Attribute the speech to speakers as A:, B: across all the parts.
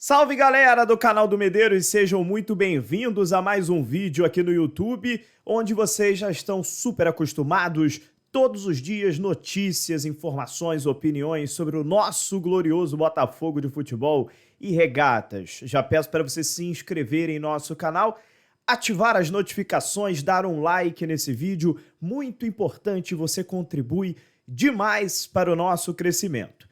A: Salve galera do canal do Medeiros, sejam muito bem-vindos a mais um vídeo aqui no YouTube, onde vocês já estão super acostumados, todos os dias notícias, informações, opiniões sobre o nosso glorioso Botafogo de futebol e regatas. Já peço para vocês se inscreverem em nosso canal, ativar as notificações, dar um like nesse vídeo, muito importante, você contribui demais para o nosso crescimento.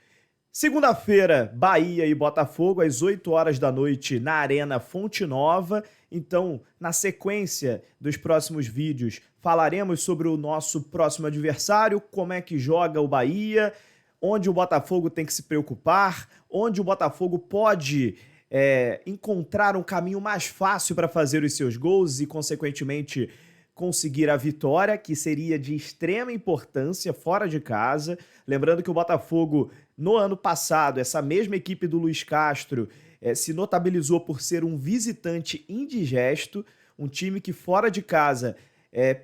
A: Segunda-feira, Bahia e Botafogo, às 8 horas da noite, na Arena Fonte Nova. Então, na sequência dos próximos vídeos, falaremos sobre o nosso próximo adversário, como é que joga o Bahia, onde o Botafogo tem que se preocupar, onde o Botafogo pode encontrar um caminho mais fácil para fazer os seus gols e, consequentemente, conseguir a vitória, que seria de extrema importância fora de casa. Lembrando que o Botafogo, no ano passado, essa mesma equipe do Luiz Castro se notabilizou por ser um visitante indigesto, um time que fora de casa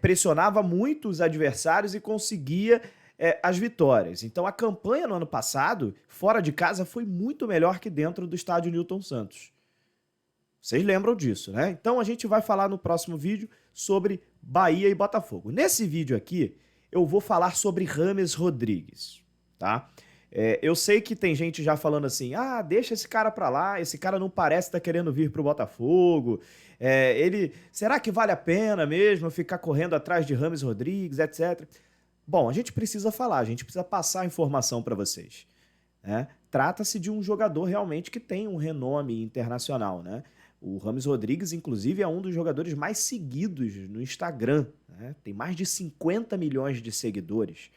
A: pressionava muito os adversários e conseguia as vitórias. Então a campanha no ano passado, fora de casa, foi muito melhor que dentro do estádio Newton Santos. Vocês lembram disso, né? Então a gente vai falar no próximo vídeo sobre Bahia e Botafogo. Nesse vídeo aqui, eu vou falar sobre James Rodrigues, tá? Eu sei que tem gente já falando assim, deixa esse cara pra lá, esse cara não parece estar querendo vir pro Botafogo, será que vale a pena mesmo ficar correndo atrás de James Rodrigues, etc. Bom, a gente precisa falar, a gente precisa passar a informação para vocês, né? Trata-se de um jogador realmente que tem um renome internacional, né? O James Rodrigues, inclusive, é um dos jogadores mais seguidos no Instagram, né? Tem mais de 50 milhões de seguidores.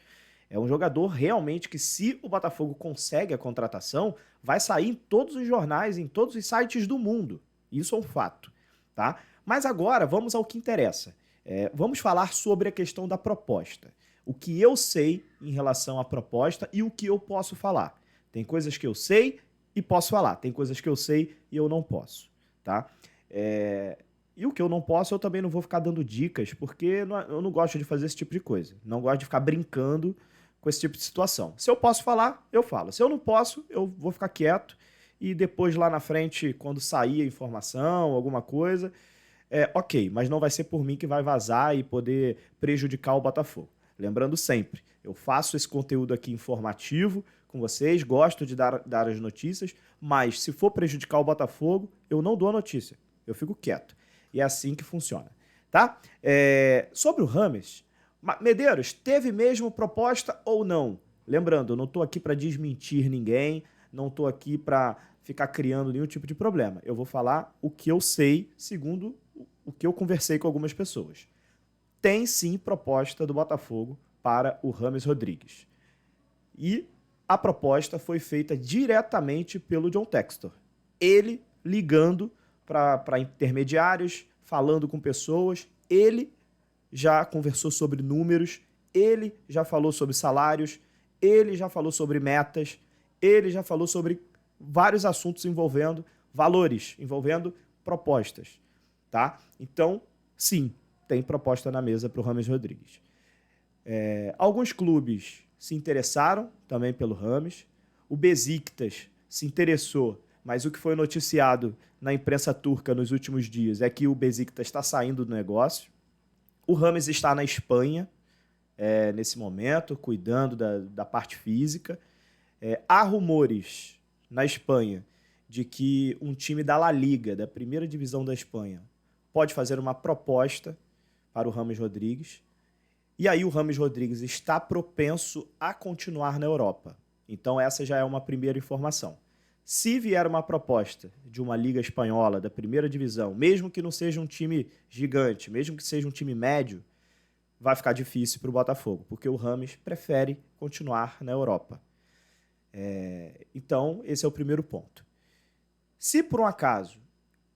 A: É um jogador realmente que, se o Botafogo consegue a contratação, vai sair em todos os jornais, em todos os sites do mundo. Isso é um fato, tá? Mas agora, vamos ao que interessa. Vamos falar sobre a questão da proposta. O que eu sei em relação à proposta e o que eu posso falar. Tem coisas que eu sei e posso falar. Tem coisas que eu sei e eu não posso. Tá? E o que eu não posso, eu também não vou ficar dando dicas, porque eu não gosto de fazer esse tipo de coisa. Não gosto de ficar brincando com esse tipo de situação. Se eu posso falar, eu falo. Se eu não posso, eu vou ficar quieto e depois lá na frente, quando sair a informação, alguma coisa, ok, mas não vai ser por mim que vai vazar e poder prejudicar o Botafogo. Lembrando sempre, eu faço esse conteúdo aqui informativo com vocês, gosto de dar as notícias, mas se for prejudicar o Botafogo, eu não dou a notícia, eu fico quieto. E é assim que funciona, tá? Sobre o James, Medeiros, teve mesmo proposta ou não? Lembrando, eu não estou aqui para desmentir ninguém, não estou aqui para ficar criando nenhum tipo de problema. Eu vou falar o que eu sei, segundo o que eu conversei com algumas pessoas. Tem sim proposta do Botafogo para o James Rodrigues. E a proposta foi feita diretamente pelo John Textor. Ele ligando para intermediários, falando com pessoas, ele já conversou sobre números, ele já falou sobre salários, ele já falou sobre metas, ele já falou sobre vários assuntos envolvendo valores, envolvendo propostas, tá? Então, sim, tem proposta na mesa para o James Rodrigues. Alguns clubes se interessaram também pelo James. O Besiktas se interessou, mas o que foi noticiado na imprensa turca nos últimos dias é que o Besiktas está saindo do negócio. O James está na Espanha nesse momento, cuidando da parte física. Há rumores na Espanha de que um time da La Liga, da primeira divisão da Espanha, pode fazer uma proposta para o James Rodrigues. E aí o James Rodrigues está propenso a continuar na Europa. Então essa já é uma primeira informação. Se vier uma proposta de uma liga espanhola da primeira divisão, mesmo que não seja um time gigante, mesmo que seja um time médio, vai ficar difícil para o Botafogo, porque o James prefere continuar na Europa. Então esse é o primeiro ponto. Se por um acaso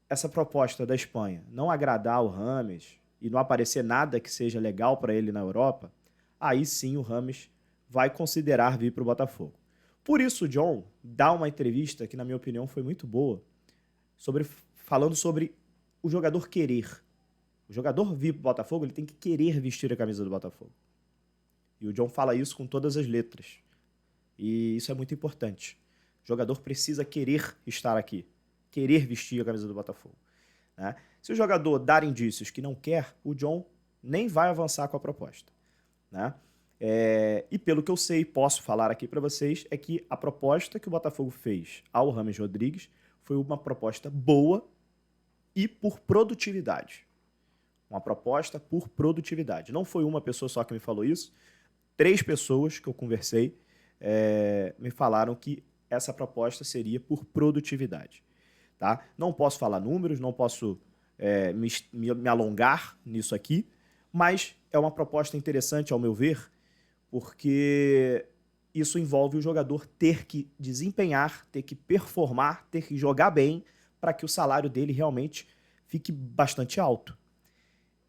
A: essa proposta da Espanha não agradar o James e não aparecer nada que seja legal para ele na Europa, aí sim o James vai considerar vir para o Botafogo. Por isso o John dá uma entrevista que, na minha opinião, foi muito boa, falando sobre o jogador querer. O jogador vir para o Botafogo, ele tem que querer vestir a camisa do Botafogo. E o John fala isso com todas as letras. E isso é muito importante. O jogador precisa querer estar aqui. querer vestir a camisa do Botafogo, né? Se o jogador dar indícios que não quer, o John nem vai avançar com a proposta, né? E pelo que eu sei, posso falar aqui para vocês, é que a proposta que o Botafogo fez ao Rames Rodrigues foi uma proposta boa e por produtividade. Uma proposta por produtividade. Não foi uma pessoa só que me falou isso. 3 pessoas que eu conversei me falaram que essa proposta seria por produtividade. Tá? Não posso falar números, não posso me alongar nisso aqui, mas é uma proposta interessante, ao meu ver, porque isso envolve o jogador ter que desempenhar, ter que performar, ter que jogar bem para que o salário dele realmente fique bastante alto.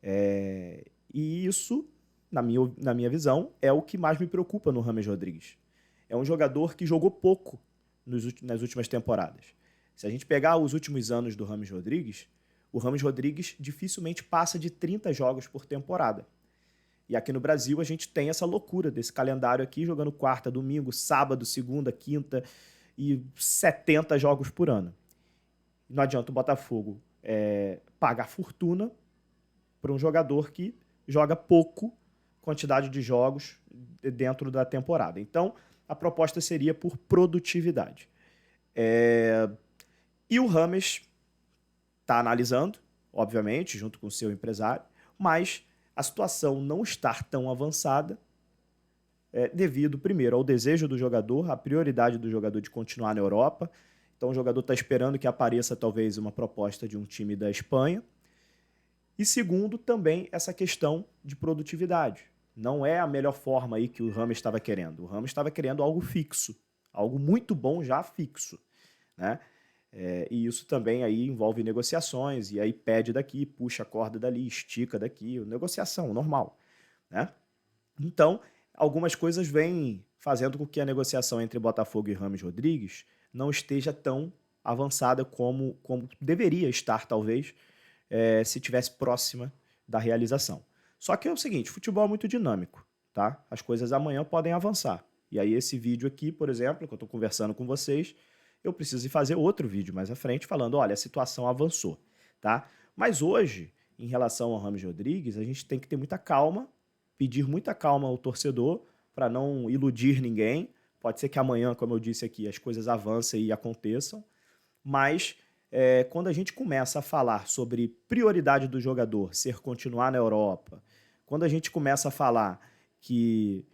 A: E isso, na minha visão, é o que mais me preocupa no Rames Rodrigues. É um jogador que jogou pouco nas últimas temporadas. Se a gente pegar os últimos anos do Rames Rodrigues, o Rames Rodrigues dificilmente passa de 30 jogos por temporada. E aqui no Brasil a gente tem essa loucura desse calendário aqui, jogando quarta, domingo, sábado, segunda, quinta e 70 jogos por ano. Não adianta o Botafogo pagar fortuna para um jogador que joga pouco quantidade de jogos dentro da temporada. Então, a proposta seria por produtividade. E o Rames está analisando, obviamente, junto com o seu empresário, mas a situação não estar tão avançada devido, primeiro, ao desejo do jogador, à prioridade do jogador de continuar na Europa. Então, o jogador está esperando que apareça, talvez, uma proposta de um time da Espanha. E, segundo, também essa questão de produtividade. Não é a melhor forma aí que o Rames estava querendo. O Rames estava querendo algo fixo, algo muito bom já fixo, né? E isso também aí envolve negociações, e aí pede daqui, puxa a corda dali, estica daqui, negociação normal, né? Então, algumas coisas vêm fazendo com que a negociação entre Botafogo e Rames Rodrigues não esteja tão avançada como deveria estar, talvez, se tivesse próxima da realização. Só que é o seguinte, futebol é muito dinâmico, tá? As coisas amanhã podem avançar. E aí esse vídeo aqui, por exemplo, que eu estou conversando com vocês, eu preciso fazer outro vídeo mais à frente falando, olha, a situação avançou, tá? Mas hoje, em relação ao Rames Rodrigues, a gente tem que ter muita calma, pedir muita calma ao torcedor para não iludir ninguém. Pode ser que amanhã, como eu disse aqui, as coisas avancem e aconteçam, mas quando a gente começa a falar sobre prioridade do jogador ser continuar na Europa, quando a gente começa a falar que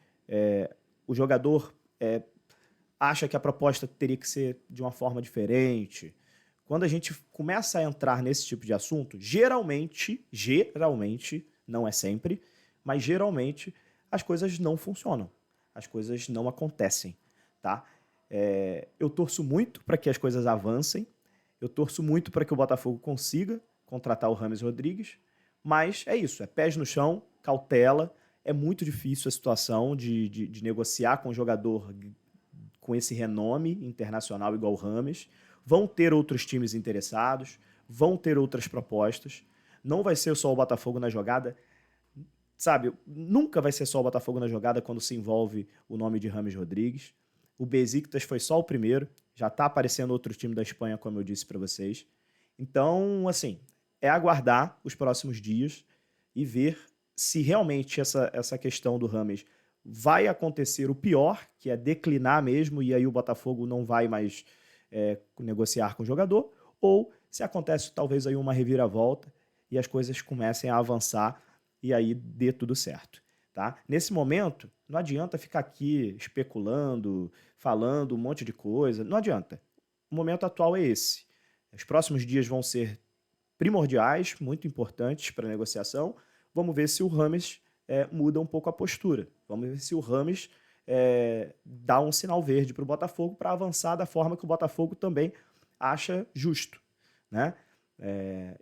A: o jogador acha que a proposta teria que ser de uma forma diferente, quando a gente começa a entrar nesse tipo de assunto, geralmente, não é sempre, mas geralmente as coisas não funcionam, as coisas não acontecem, tá? Eu torço muito para que as coisas avancem, eu torço muito para que o Botafogo consiga contratar o Rames Rodrigues, mas é isso, pés no chão, cautela, é muito difícil a situação de negociar com um jogador com esse renome internacional igual o Rames. Vão ter outros times interessados, vão ter outras propostas, não vai ser só o Botafogo na jogada, sabe? Nunca vai ser só o Botafogo na jogada quando se envolve o nome de Rames Rodrigues. O Besiktas foi só o primeiro, já está aparecendo outro time da Espanha, como eu disse para vocês. Então, assim, é aguardar os próximos dias e ver se realmente essa questão do Rames vai acontecer o pior, que é declinar mesmo, e aí o Botafogo não vai mais negociar com o jogador, ou se acontece talvez aí uma reviravolta e as coisas comecem a avançar e aí dê tudo certo. Tá? Nesse momento, não adianta ficar aqui especulando, falando um monte de coisa, não adianta. O momento atual é esse. Os próximos dias vão ser primordiais, muito importantes para a negociação. Vamos ver se o Rames muda um pouco a postura. Vamos ver se o Rames dá um sinal verde para o Botafogo para avançar da forma que o Botafogo também acha justo, né?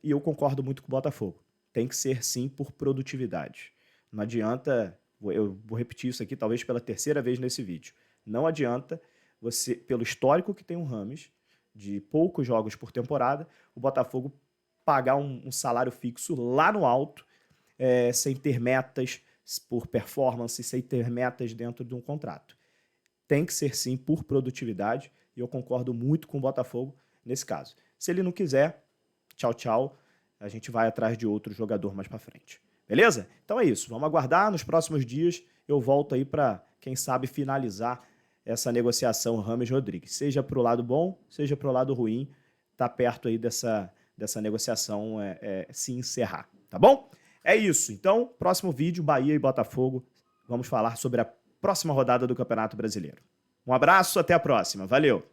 A: E eu concordo muito com o Botafogo. Tem que ser, sim, por produtividade. Não adianta, eu vou repetir isso aqui talvez pela terceira vez nesse vídeo, não adianta você, pelo histórico que tem o Rames, de poucos jogos por temporada, o Botafogo pagar um salário fixo lá no alto, sem ter metas por performance, sem ter metas dentro de um contrato. Tem que ser sim por produtividade e eu concordo muito com o Botafogo nesse caso. Se ele não quiser, tchau, tchau. A gente vai atrás de outro jogador mais pra frente. Beleza? Então é isso. Vamos aguardar. Nos próximos dias eu volto aí pra, quem sabe, finalizar essa negociação Rames Rodrigues. Seja pro lado bom, seja pro lado ruim, tá perto aí dessa negociação se encerrar. Tá bom? É isso. Então, próximo vídeo, Bahia e Botafogo. Vamos falar sobre a próxima rodada do Campeonato Brasileiro. Um abraço, até a próxima. Valeu!